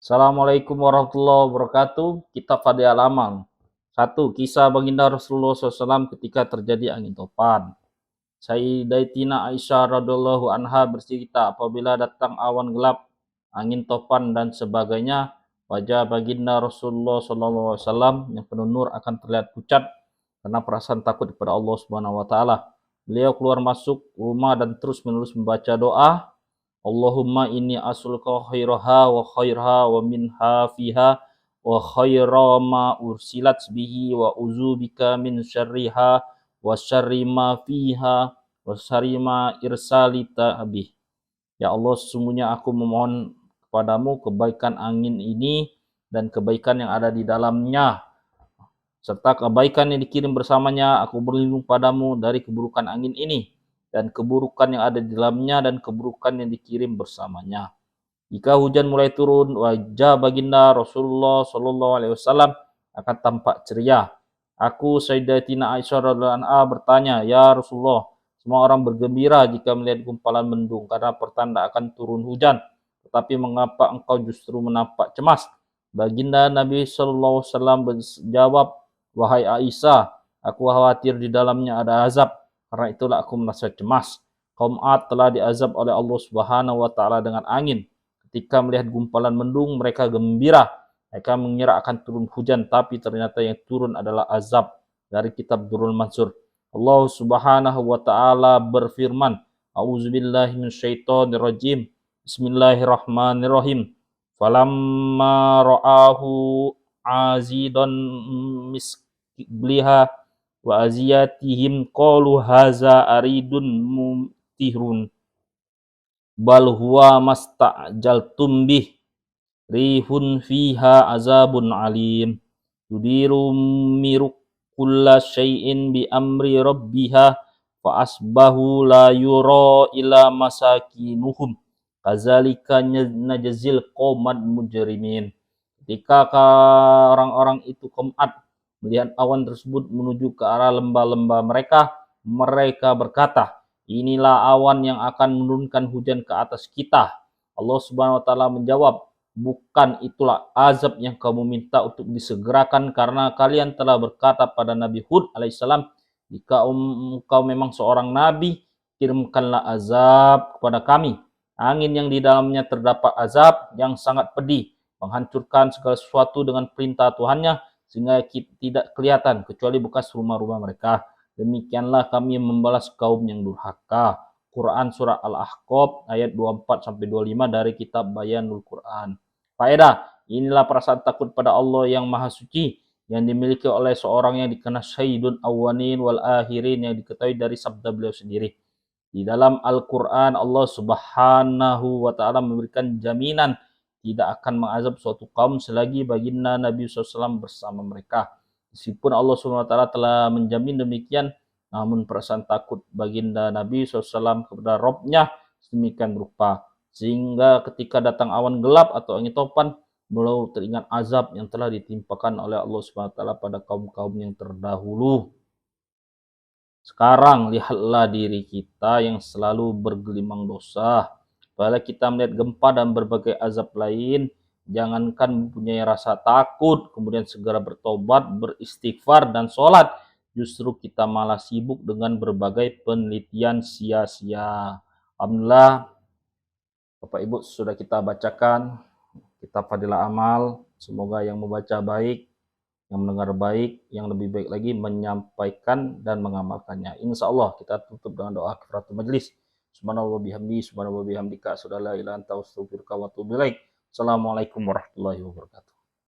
Assalamualaikum warahmatullahi wabarakatuh. Kitab Fadhil Amal. 1. Kisah baginda Rasulullah SAW ketika terjadi angin topan. Sayyidatina Aisyah radhiyallahu anha bercerita, apabila datang awan gelap, angin topan dan sebagainya, wajah baginda Rasulullah SAW yang penuh nur akan terlihat pucat karena perasaan takut kepada Allah Subhanahu wa taala. Beliau keluar masuk rumah dan terus menerus membaca doa, Allahumma inni as'aluka khairaha wa khairaha wa minha fiha wa khaira ma ursilat bihi wa uzubika min syarriha wa syarri ma fiha wa syarri ma irsalita bih. Ya Allah, sesungguhnya aku memohon kepadamu kebaikan angin ini dan kebaikan yang ada di dalamnya, serta kebaikan yang dikirim bersamanya. Aku berlindung padamu dari keburukan angin ini dan keburukan yang ada di dalamnya dan keburukan yang dikirim bersamanya. Jika hujan mulai turun, wajah baginda Rasulullah SAW akan tampak ceria. Aku, Sayyidatina Aisyah radhiyallahu anha, bertanya, Ya Rasulullah, semua orang bergembira jika melihat gumpalan mendung karena pertanda akan turun hujan. Tetapi mengapa engkau justru menampak cemas? Baginda Nabi SAW menjawab, Wahai Aisyah, aku khawatir di dalamnya ada azab. Karena itulah aku merasa cemas. Kaum Ad telah diazab oleh Allah Subhanahu wa taala dengan angin. Ketika melihat gumpalan mendung, mereka gembira. Mereka mengira akan turun hujan, tapi ternyata yang turun adalah azab. Dari kitab Durrul Mansur. Allah Subhanahu wa taala berfirman, A'udzubillahi minasyaitonirrajim. Bismillahirrahmanirrahim. Falamma ra'ahu azidon misbliha wa aziyatihim qalu haza aridun mumtirun bal huwa mastajaltum bih rihun fiha azabun alim tudiru miruk kulla syai'in bi amri rabbiha fa asbahu la yura ila masakinuhum kazalika najzil qauman mujrimin. Ketika orang-orang itu kaum Ad melihat awan tersebut menuju ke arah lembah-lembah mereka, mereka berkata, inilah awan yang akan menurunkan hujan ke atas kita. Allah Subhanahu wa taala menjawab, bukan itulah azab yang kamu minta untuk disegerakan, karena kalian telah berkata pada Nabi Hud alaihissalam, jika engkau memang seorang nabi, kirimkanlah azab kepada kami. Angin yang di dalamnya terdapat azab yang sangat pedih, menghancurkan segala sesuatu dengan perintah Tuhannya, sehingga tidak kelihatan kecuali bekas rumah-rumah mereka. Demikianlah kami membalas kaum yang durhaka. Quran Surah Al-Ahqaf ayat 24-25 dari kitab Bayanul Quran. Faedah, inilah perasaan takut pada Allah yang Maha Suci yang dimiliki oleh seorang yang dikenal Sayyidun Awwanin wal Akhirin, yang diketahui dari sabda beliau sendiri. Di dalam Al-Quran, Allah Subhanahu wa taala memberikan jaminan tidak akan mengazab suatu kaum selagi baginda Nabi SAW bersama mereka. Meskipun Allah Subhanahu wa taala telah menjamin demikian, namun perasaan takut baginda Nabi SAW kepada Rabb-nya sedemikian rupa, sehingga ketika datang awan gelap atau angin topan, beliau teringat azab yang telah ditimpakan oleh Allah Subhanahu wa taala pada kaum-kaum yang terdahulu. Sekarang lihatlah diri kita yang selalu bergelimang dosa. Apabila kita melihat gempa dan berbagai azab lain, jangankan mempunyai rasa takut, kemudian segera bertobat, beristighfar, dan sholat. Justru kita malah sibuk dengan berbagai penelitian sia-sia. Alhamdulillah, Bapak Ibu sudah kita bacakan kitab Fadhil Amal. Semoga yang membaca baik, yang mendengar baik, yang lebih baik lagi menyampaikan dan mengamalkannya. Insya Allah kita tutup dengan doa kifaratul majlis. Subhanallah bihamdi, subhanallah bihamdika, asyhadu an la ilaha illa anta astaghfiruka wa atubu ilaik. Assalamualaikum warahmatullahi wabarakatuh.